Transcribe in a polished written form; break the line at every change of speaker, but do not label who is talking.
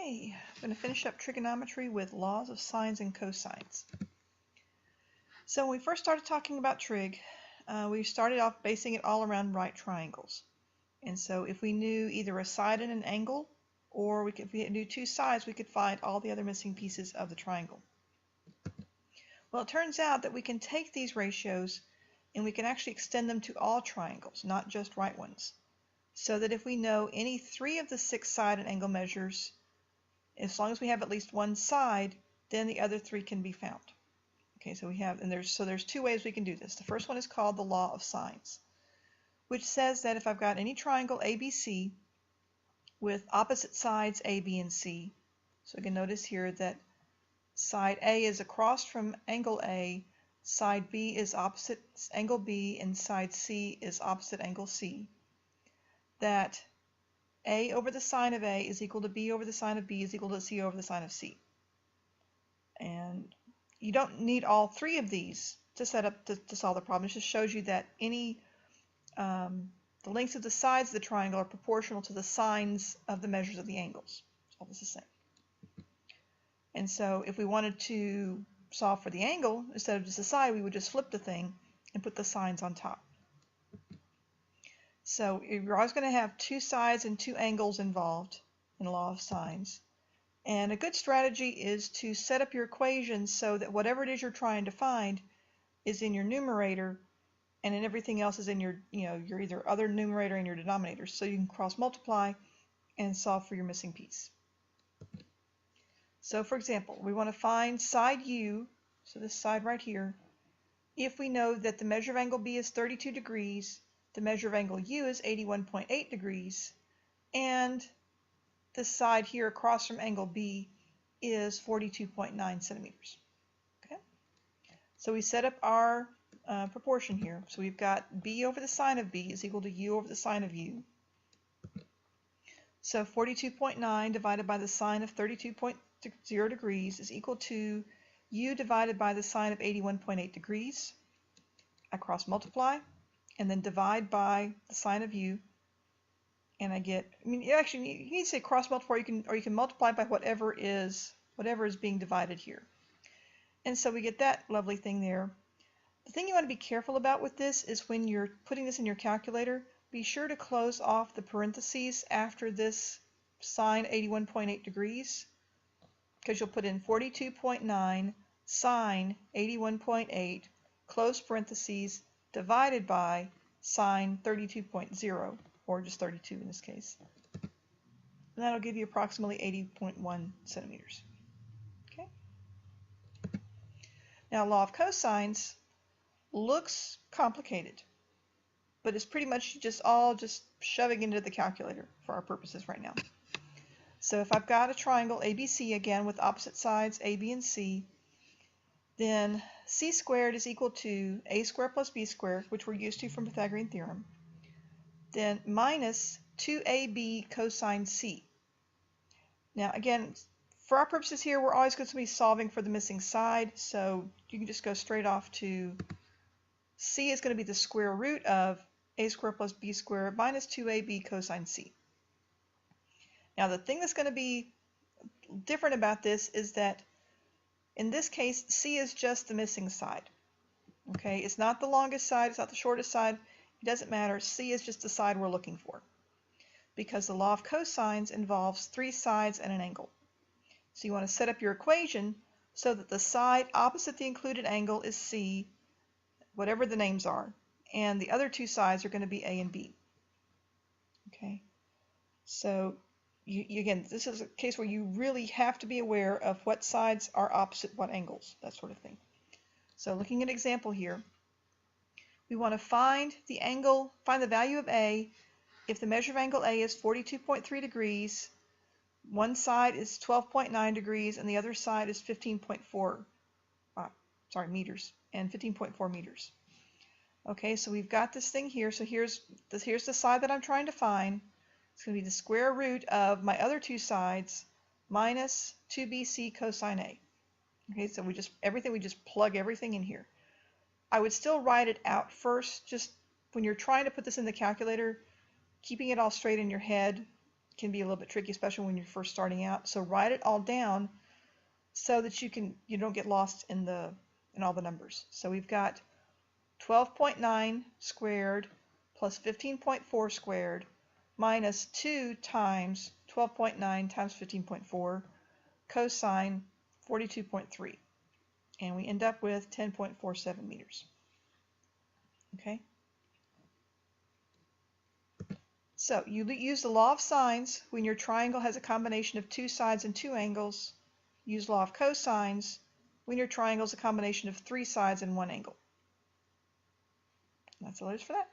Okay, I'm going to finish up trigonometry with laws of sines and cosines. So when we first started talking about trig, we started off basing it all around right triangles. And so if we knew either a side and an angle, or if we knew two sides, we could find all the other missing pieces of the triangle. Well, it turns out that we can take these ratios and we can actually extend them to all triangles, not just right ones. So that if we know any three of the 6 side and angle measures, as long as we have at least one side, then the other 3 can be found. Okay, so there's two ways we can do this. The first one is called the law of sines, which says that if I've got any triangle ABC with opposite sides A, B, and C, so you can notice here that side A is across from angle A, side B is opposite angle B, and side C is opposite angle C, that A over the sine of A is equal to B over the sine of B is equal to C over the sine of C. And you don't need all 3 of these to set up to solve the problem. It just shows you that the lengths of the sides of the triangle are proportional to the sines of the measures of the angles. It's all the same. And so if we wanted to solve for the angle instead of just the side, we would just flip the thing and put the sines on top. So you're always going to have 2 sides and 2 angles involved in the law of sines. And a good strategy is to set up your equations so that whatever it is you're trying to find is in your numerator, and then everything else is in your either other numerator and your denominator. So you can cross multiply and solve for your missing piece. So for example, we want to find side U, so this side right here, if we know that the measure of angle B is 32 degrees, the measure of angle U is 81.8 degrees, and this side here across from angle B is 42.9 centimeters. Okay, so we set up our proportion here. So we've got B over the sine of B is equal to U over the sine of U. So 42.9 divided by the sine of 32.0 degrees is equal to U divided by the sine of 81.8 degrees. I cross multiply and then divide by the sine of U, and I get, actually you need to say cross multiply, or you can multiply by whatever is being divided here. And so we get that lovely thing there. The thing you want to be careful about with this is when you're putting this in your calculator, be sure to close off the parentheses after this sine 81.8 degrees, because you'll put in 42.9 sine 81.8 close parentheses divided by sine 32.0, or just 32 in this case. And that'll give you approximately 80.1 centimeters. Okay. Now, law of cosines looks complicated, but it's pretty much just shoving into the calculator for our purposes right now. So if I've got a triangle ABC again with opposite sides A, B, and C, then C squared is equal to A squared plus B squared, which we're used to from Pythagorean theorem, then minus 2AB cosine C. Now again, for our purposes here, we're always going to be solving for the missing side, so you can just go straight off to C is going to be the square root of A squared plus B squared minus 2AB cosine C. Now the thing that's going to be different about this is that in this case, C is just the missing side. Okay, it's not the longest side, it's not the shortest side, it doesn't matter. C is just the side we're looking for, because the law of cosines involves 3 sides and an angle. So you want to set up your equation so that the side opposite the included angle is C, whatever the names are, and the other 2 sides are going to be A and B. Okay, so again, this is a case where you really have to be aware of what sides are opposite what angles, that sort of thing. So looking at an example here, we want to find the value of A if the measure of angle A is 42.3 degrees, one side is 12.9 degrees, and the other side is 15.4 meters, and 15.4 meters. Okay, so we've got this thing here. So here's the side that I'm trying to find. It's going to be the square root of my other 2 sides minus 2bc cosine A. Okay, so we just plug everything in here. I would still write it out first, just when you're trying to put this in the calculator, keeping it all straight in your head can be a little bit tricky, especially when you're first starting out. So write it all down so that you don't get lost in all the numbers. So we've got 12.9 squared plus 15.4 squared minus 2 times 12.9 times 15.4 cosine 42.3, and we end up with 10.47 meters. Okay, so you use the law of sines when your triangle has a combination of two sides and two angles. Use law of cosines when your triangle is a combination of three sides and one angle. That's all there is for that.